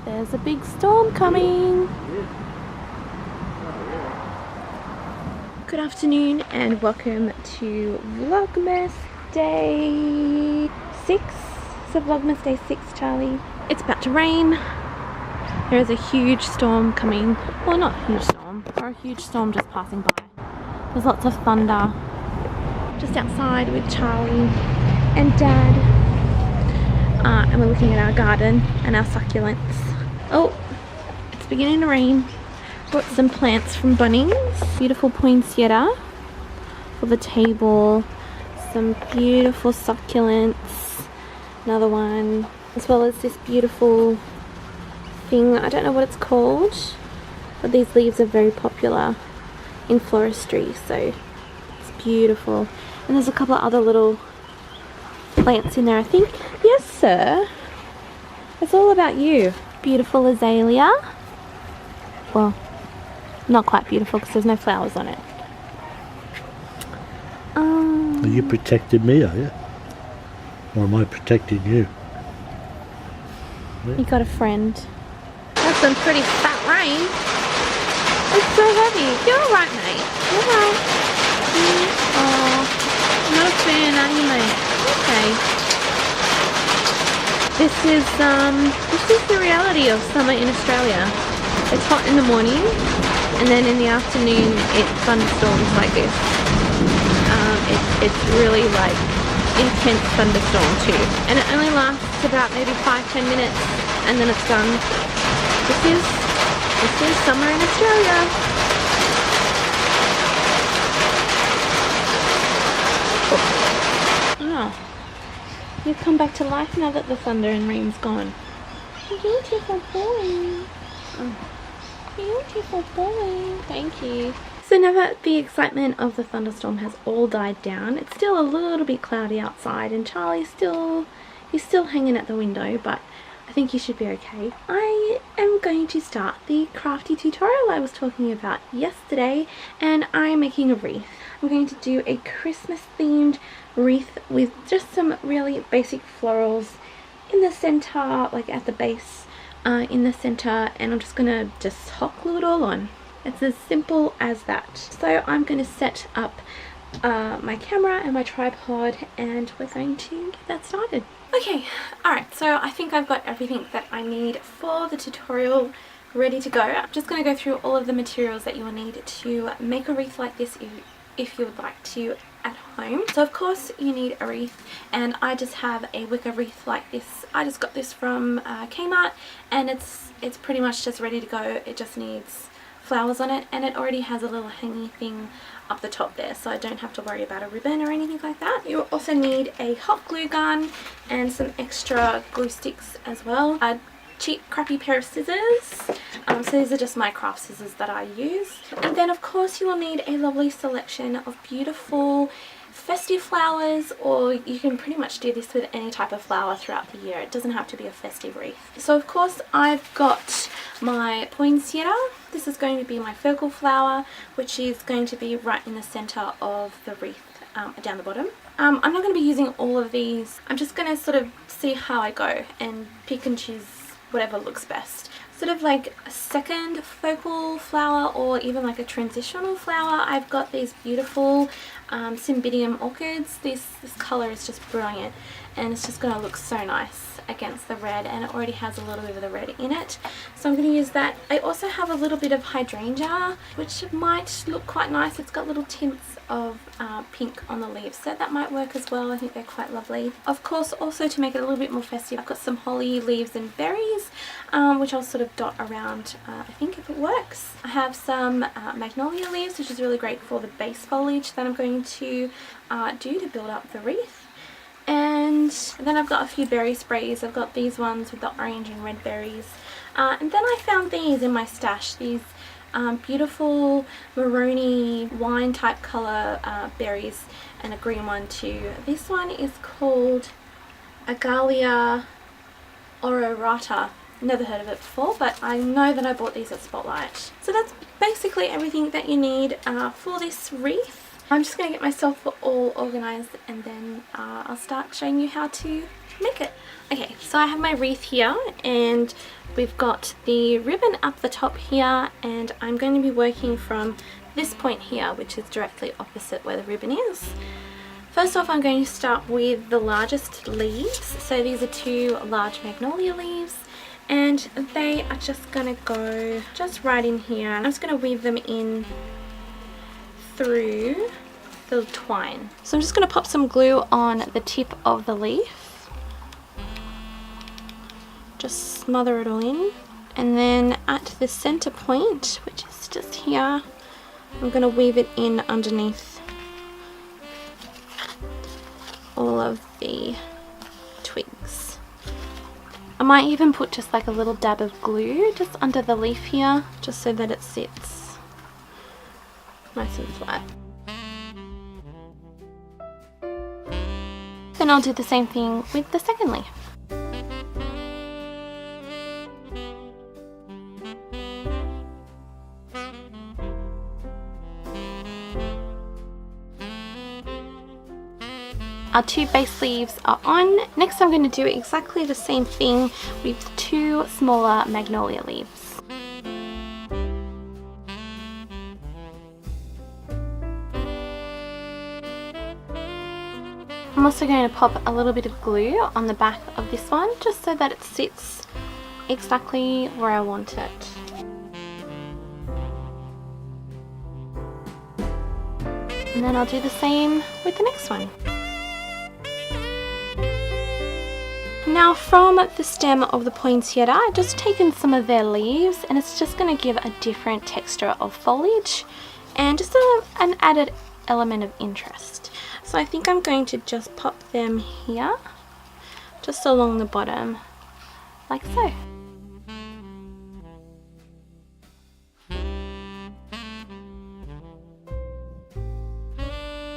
There's a big storm coming. Good afternoon and welcome to Vlogmas Day 6. So Vlogmas Day 6, Charlie. It's about to rain. There is a huge storm coming. Well, not a huge storm, or a huge storm just passing by. There's lots of thunder. Just outside with Charlie and Dad. And we're looking at our garden and our succulents. Oh, it's beginning to rain. Brought some plants from Bunnings. Beautiful poinsettia for the table. Some beautiful succulents. Another one. As well as this beautiful thing. I don't know what it's called. But these leaves are very popular in floristry. So it's beautiful. And there's a couple of other little plants in there, I think. Yes, sir. It's all about you. Beautiful azalea. Well, not quite beautiful because there's no flowers on it. Are you protecting me, are you? Or am I protecting you? You got a friend. That's some pretty fat rain. It's so heavy. You're alright, mate. You're alright. Oh, not a fan, are you, mate? Okay. This is the reality of summer in Australia. It's hot in the morning, and then in the afternoon it thunderstorms like this. It's really like intense thunderstorm too, and it only lasts about maybe 5-10 minutes, and then it's done. This is summer in Australia. Oh. You've come back to life now that the thunder and rain's gone. Beautiful boy. Oh. Beautiful boy. Thank you. So now that the excitement of the thunderstorm has all died down, it's still a little bit cloudy outside, and Charlie's still hanging at the window, but I think he should be okay. I am going to start the crafty tutorial I was talking about yesterday, and I'm making a wreath. I'm going to do a Christmas themed wreath with just some really basic florals in the center, like at the base in the center, and I'm just gonna hot glue it all on. It's as simple as that. So I'm going to set up my camera and my tripod, and we're going to get that started. Okay, alright, so I think I've got everything that I need for the tutorial ready to go. I'm just going to go through all of the materials that you will need to make a wreath like this if you would like to at home. So of course you need a wreath, and I just have a wicker wreath like this. I just got this from Kmart, and it's pretty much just ready to go. It just needs flowers on it, and it already has a little hanging thing up the top there, so I don't have to worry about a ribbon or anything like that. You also need a hot glue gun and some extra glue sticks as well. A cheap crappy pair of scissors. So these are just my craft scissors that I use. And then of course you will need a lovely selection of beautiful festive flowers, or you can pretty much do this with any type of flower throughout the year. It doesn't have to be a festive wreath. So of course I've got my poinsettia. This is going to be my focal flower, which is going to be right in the center of the wreath down the bottom. I'm not going to be using all of these. I'm just going to sort of see how I go and pick and choose whatever looks best. Sort of like a second focal flower, or even like a transitional flower. I've got these beautiful Cymbidium orchids. This color is just brilliant, and it's just going to look so nice against the red, and it already has a little bit of the red in it, so I'm going to use that. I also have a little bit of hydrangea, which might look quite nice. It's got little tints of pink on the leaves, so that might work as well. I think they're quite lovely. Of course, also to make it a little bit more festive, I've got some holly leaves and berries, which I'll sort of dot around, I think, if it works. I have some magnolia leaves, which is really great for the base foliage that I'm going to do to build up the wreath. And then I've got a few berry sprays. I've got these ones with the orange and red berries. And then I found these in my stash, these beautiful maroony wine type colour berries, and a green one too. This one is called Agalia ororata. Never heard of it before, but I know that I bought these at Spotlight. So that's basically everything that you need for this wreath. I'm just going to get myself all organised and then I'll start showing you how to make it. Okay, so I have my wreath here and we've got the ribbon up the top here, and I'm going to be working from this point here, which is directly opposite where the ribbon is. First off, I'm going to start with the largest leaves. So these are 2 large magnolia leaves, and they are just going to go just right in here. I'm just going to weave them in through the twine. So I'm just going to pop some glue on the tip of the leaf. Just smother it all in. And then at the center point, which is just here, I'm going to weave it in underneath all of the twigs. I might even put just like a little dab of glue just under the leaf here, just so that it sits nice and flat. Then I'll do the same thing with the second leaf. Our 2 base leaves are on. Next I'm going to do exactly the same thing with 2 smaller magnolia leaves. I'm also going to pop a little bit of glue on the back of this one just so that it sits exactly where I want it. And then I'll do the same with the next one. Now from the stem of the poinsettia, I've just taken some of their leaves, and it's just going to give a different texture of foliage and just an added element of interest. So I think I'm going to just pop them here, just along the bottom, like so.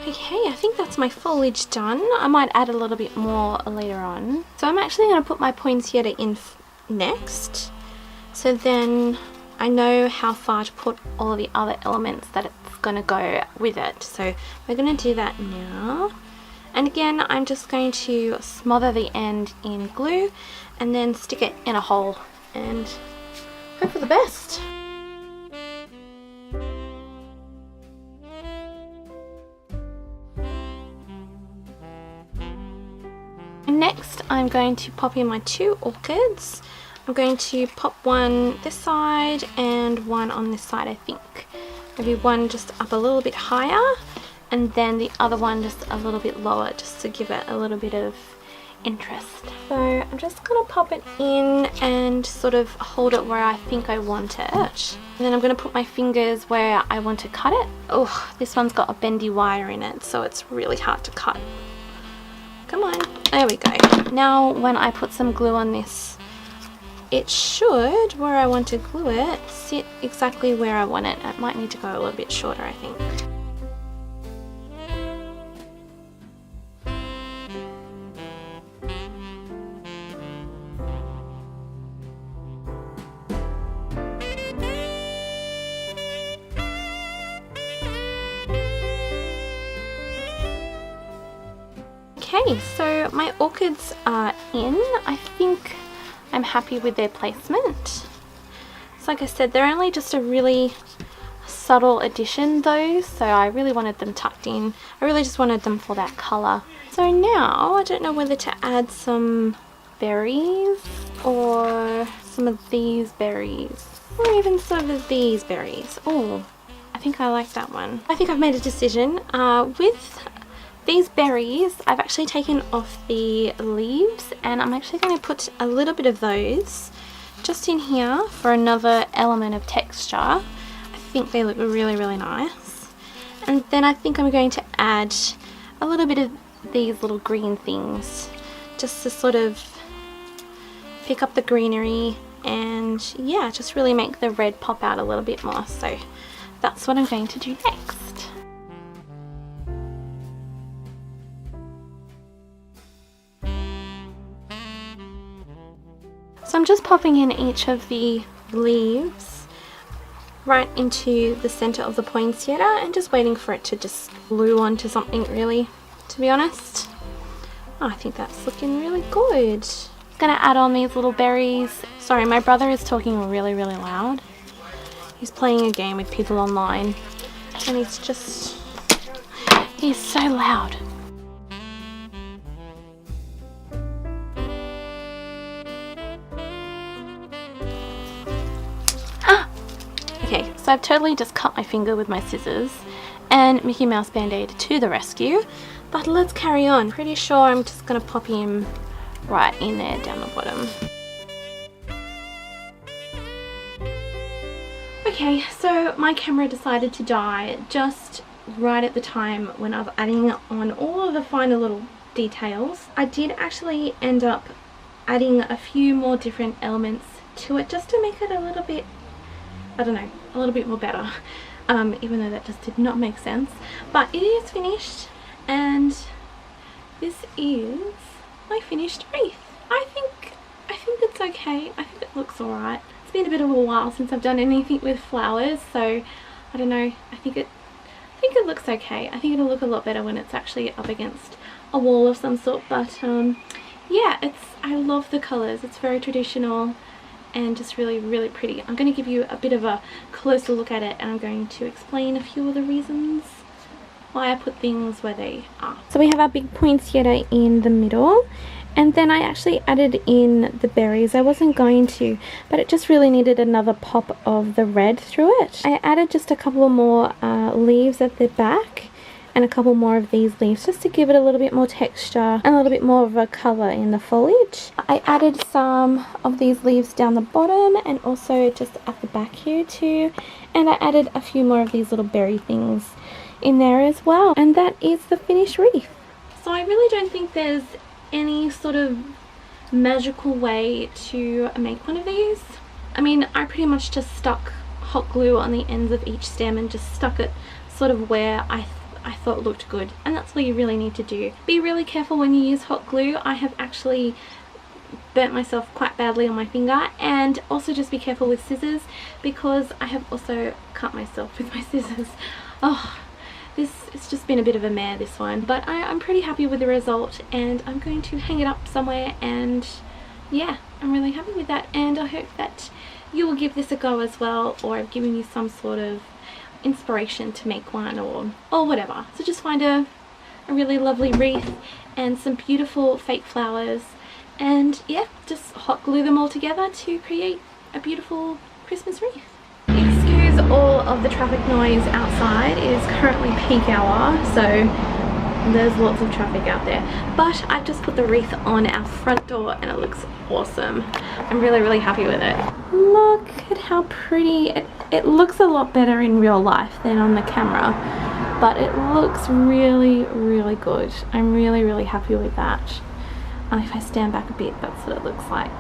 Okay, I think that's my foliage done. I might add a little bit more later on. So I'm actually going to put my poinsettia in next, so then I know how far to put all of the other elements that it's going to go with it. So we're going to do that now. And again, I'm just going to smother the end in glue and then stick it in a hole and hope for the best. Next, I'm going to pop in my 2 orchids. I'm going to pop one this side and one on this side, I think. Maybe one just up a little bit higher and then the other one just a little bit lower, just to give it a little bit of interest. So I'm just going to pop it in and sort of hold it where I think I want it. And then I'm going to put my fingers where I want to cut it. Oh, this one's got a bendy wire in it, so it's really hard to cut. Come on, there we go. Now when I put some glue on this, it should, where I want to glue it, sit exactly where I want it. It might need to go a little bit shorter, I think. Okay, so my orchids are in. I think I'm happy with their placement. So like I said, they're only just a really subtle addition though, so I really wanted them tucked in. I really just wanted them for that colour. So now I don't know whether to add some berries or some of these berries or even some of these berries. Oh, I think I like that one. I think I've made a decision. With these berries, I've actually taken off the leaves and I'm actually going to put a little bit of those just in here for another element of texture. I think they look really, really nice. And then I think I'm going to add a little bit of these little green things just to sort of pick up the greenery and yeah, just really make the red pop out a little bit more. So that's what I'm going to do next. So I'm just popping in each of the leaves right into the center of the poinsettia and just waiting for it to just glue onto something, really, to be honest. Oh, I think that's looking really good. Gonna add on these little berries. Sorry, my brother is talking really, really loud. He's playing a game with people online and he's so loud. Okay, so I've totally just cut my finger with my scissors and Mickey Mouse Band-Aid to the rescue, but let's carry on. Pretty sure I'm just gonna pop him right in there down the bottom. Okay, so my camera decided to die just right at the time when I was adding on all of the finer little details. I did actually end up adding a few more different elements to it just to make it a little bit, I don't know, a little bit more better, even though that just did not make sense. But it is finished and this is my finished wreath. I think it's okay. I think it looks alright. It's been a bit of a while since I've done anything with flowers, so I don't know. I think it looks okay. I think it'll look a lot better when it's actually up against a wall of some sort. But yeah, I love the colours. It's very traditional and just really, really pretty. I'm going to give you a bit of a closer look at it and I'm going to explain a few of the reasons why I put things where they are. So we have our big poinsettia in the middle, and then I actually added in the berries. I wasn't going to, but it just really needed another pop of the red through it. I added just a couple more leaves at the back and a couple more of these leaves just to give it a little bit more texture and a little bit more of a colour in the foliage. I added some of these leaves down the bottom and also just at the back here too, and I added a few more of these little berry things in there as well, and that is the finished wreath. So I really don't think there's any sort of magical way to make one of these. I mean, I pretty much just stuck hot glue on the ends of each stem and just stuck it sort of where I thought looked good, and that's all you really need to do. Be really careful when you use hot glue. I have actually burnt myself quite badly on my finger, and also just be careful with scissors because I have also cut myself with my scissors. Oh, it's just been a bit of a mare, this one, but I'm pretty happy with the result and I'm going to hang it up somewhere, and yeah, I'm really happy with that, and I hope that you will give this a go as well, or I've given you some sort of inspiration to make one or whatever. So just find a really lovely wreath and some beautiful fake flowers, and yeah, just hot glue them all together to create a beautiful Christmas wreath. Excuse all of the traffic noise outside. It is currently peak hour, so there's lots of traffic out there, but I've just put the wreath on our front door and it looks awesome. I'm really, really happy with it. Look at how pretty it looks. A lot better in real life than on the camera, but it looks really, really good. I'm really, really happy with that. And if I stand back a bit, that's what it looks like.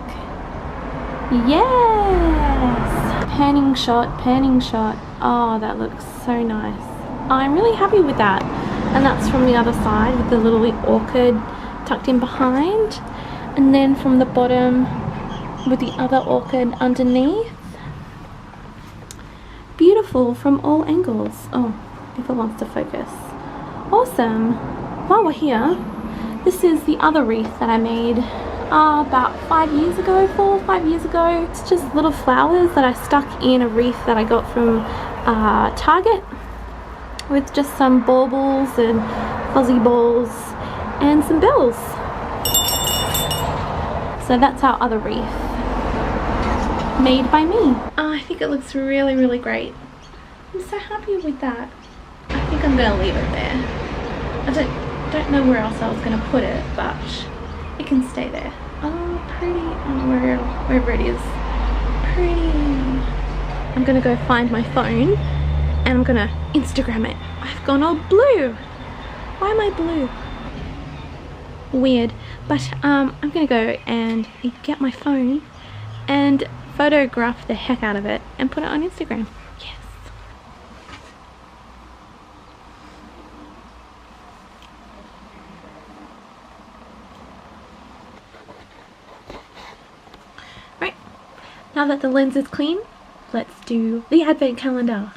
Yes! Panning shot, panning shot. Oh, that looks so nice. I'm really happy with that. And that's from the other side with the little orchid tucked in behind. And then from the bottom with the other orchid underneath. Beautiful from all angles. Oh, if it wants to focus. Awesome. While we're here, this is the other wreath that I made about 5 years ago, 4 or 5 years ago. It's just little flowers that I stuck in a wreath that I got from Target, with just some baubles and fuzzy balls and some bells. So that's our other wreath, made by me. Oh, I think it looks really, really great. I'm so happy with that. I think I'm gonna leave it there. I don't know where else I was gonna put it, but it can stay there. Oh, pretty. Oh, wherever it is. Pretty. I'm gonna go find my phone and I'm gonna Instagram it. I've gone all blue. Why am I blue? Weird. But I'm gonna go and get my phone and photograph the heck out of it and put it on Instagram. Yes. Right. Now that the lens is clean, let's do the advent calendar.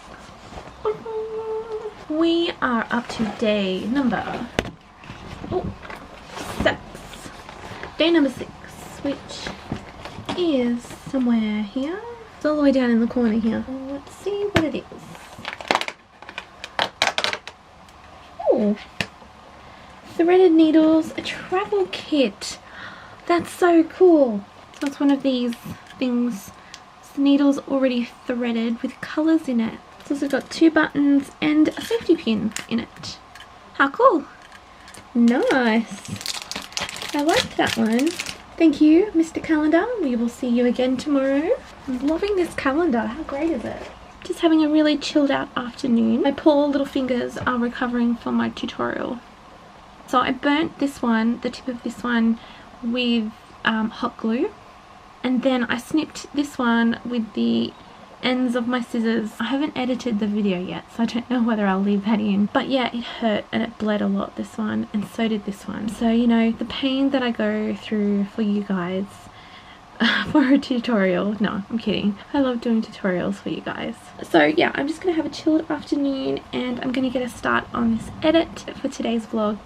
We are up to day number 6. Day number 6, which is somewhere here. It's all the way down in the corner here. Let's see what it is. Oh, threaded needles, a travel kit. That's so cool. So it's one of these things. The needle's already threaded with colours in it. It's also got 2 buttons and a safety pin in it. How cool. Nice. I like that one. Thank you, Mr. Calendar. We will see you again tomorrow. I'm loving this calendar. How great is it? Just having a really chilled out afternoon. My poor little fingers are recovering from my tutorial. So I burnt this one, the tip of this one, with hot glue. And then I snipped this one with the ends of my scissors. I haven't edited the video yet, so I don't know whether I'll leave that in. But yeah, it hurt and it bled a lot, this one, and so did this one. So, you know, the pain that I go through for you guys for a tutorial. No, I'm kidding. I love doing tutorials for you guys. So yeah, I'm just going to have a chilled afternoon and I'm going to get a start on this edit for today's vlog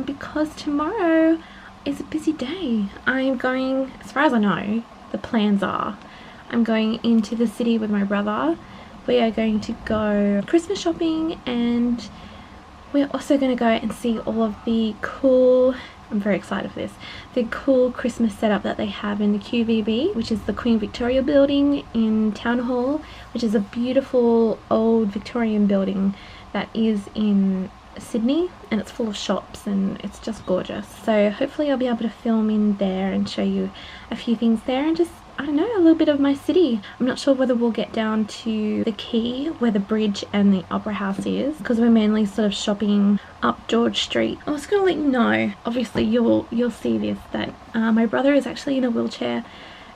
because tomorrow is a busy day. I'm going, as far as I know, the plans are, I'm going into the city with my brother. We are going to go Christmas shopping and we're also going to go and see all of the cool, I'm very excited for this, the cool Christmas setup that they have in the QVB, which is the Queen Victoria building in Town Hall, which is a beautiful old Victorian building that is in Sydney, and it's full of shops and it's just gorgeous. So hopefully I'll be able to film in there and show you a few things there and just, I don't know, a little bit of my city. I'm not sure whether we'll get down to the quay where the bridge and the opera house is, because we're mainly sort of shopping up George Street. I was going to let you know, obviously you'll see this, that my brother is actually in a wheelchair.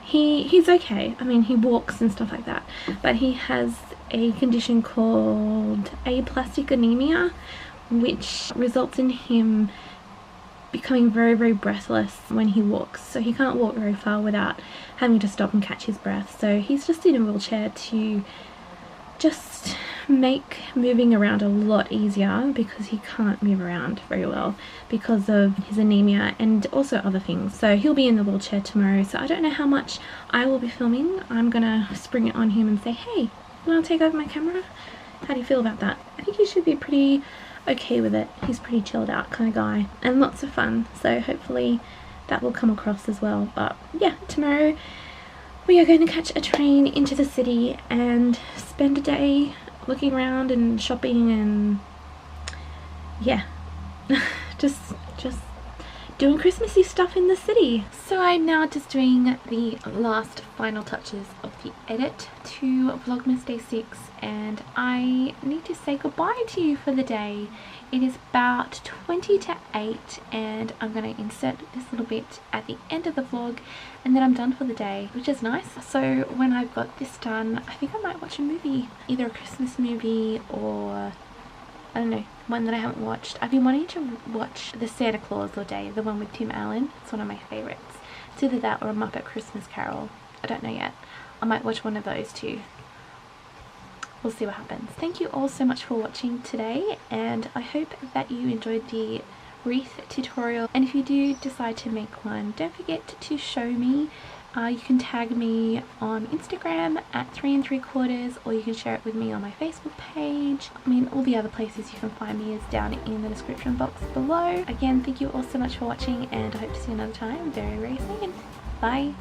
He's okay. I mean, he walks and stuff like that, but he has a condition called aplastic anemia, which results in him becoming very, very breathless when he walks. So he can't walk very far without having to stop and catch his breath. So he's just in a wheelchair to just make moving around a lot easier, because he can't move around very well because of his anemia and also other things. So he'll be in the wheelchair tomorrow. So I don't know how much I will be filming. I'm gonna spring it on him and say, hey, you wanna take over my camera? How do you feel about that? I think he should be pretty okay with it. He's pretty chilled out kind of guy and lots of fun, so hopefully that will come across as well. But yeah, tomorrow we are going to catch a train into the city and spend a day looking around and shopping and yeah, just doing Christmassy stuff in the city. So I'm now just doing the last final touches of the edit to Vlogmas Day 6 and I need to say goodbye to you for the day. It is about 20 to 8 and I'm going to insert this little bit at the end of the vlog and then I'm done for the day, which is nice. So when I've got this done, I think I might watch a movie, either a Christmas movie or I don't know, one that I haven't watched. I've been wanting to watch the Santa Claus all day, the one with Tim Allen. It's one of my favourites. It's either that or a Muppet Christmas Carol. I don't know yet. I might watch one of those too. We'll see what happens. Thank you all so much for watching today and I hope that you enjoyed the wreath tutorial, and if you do decide to make one, don't forget to show me. You can tag me on Instagram at 3 3/4 or you can share it with me on my Facebook page. I mean, all the other places you can find me is down in the description box below. Again, thank you all so much for watching and I hope to see you another time very, very soon. Bye!